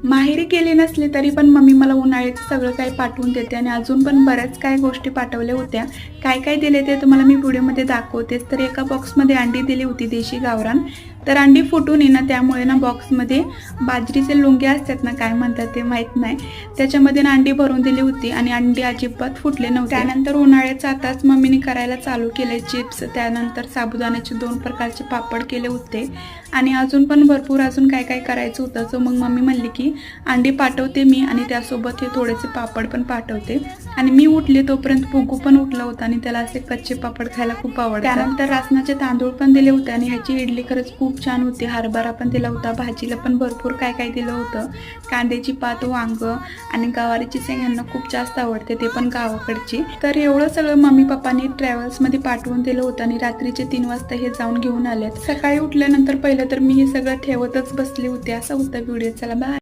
माहेरी गेले नसले तरी पण मम्मी मला उन्हाळ्याचं सगळं काही पाठवून देते आणि अजून पण बऱ्याच काही गोष्टी पाठवल्या होत्या. काय काय दिले ते तुम्हाला मी व्हिडिओमध्ये दाखवतेच. तर एका बॉक्समध्ये अंडी दिली होती देशी गावरान. तर अंडी फुटून ये ना त्यामुळे ना बॉक्समध्ये बाजरीचे लुंगे असतात ना, काय म्हणतात ते माहीत नाही, त्याच्यामध्ये ना अंडी भरून दिली होती आणि अंडी अजिबात फुटले नव्हते. त्यानंतर उन्हाळ्याचं आताच मम्मीने करायला चालू केले चिप्स, त्यानंतर साबुदाण्याचे 2 प्रकारचे पापड केले होते आणि अजून पण भरपूर अजून काय काय करायचं होतं. सो मग मम्मी म्हणली की अंडी पाठवते मी आणि त्यासोबत हे थोडेसे पापड पण पाठवते. आणि मी उठले तोपर्यंत पुगू पण उठला होता आणि त्याला असे कच्चे पापड खायला खूप आवडतात. त्यानंतर रासनाचे तांदूळ पण दिले होते आणि ह्याची इडली खरंच खूप छान होती. हरभरा पण दिला होता, भाजीला पण भरपूर काय काय दिलं होतं. कांद्याची पात, वांग आणि गवारीची शेंग ह्यांना खूप जास्त आवडते, ते पण गावाकडची. तर एवढं सगळं मम्मी पप्पांनी ट्रॅव्हल्समध्ये पाठवून दिलं होतं आणि रात्रीचे 3 वाजता हे जाऊन घेऊन आलेत. सकाळी उठल्यानंतर पहिलं तर मी हे सगळं ठेवतच बसले होते. असा होता व्हिडिओ. चला बाय.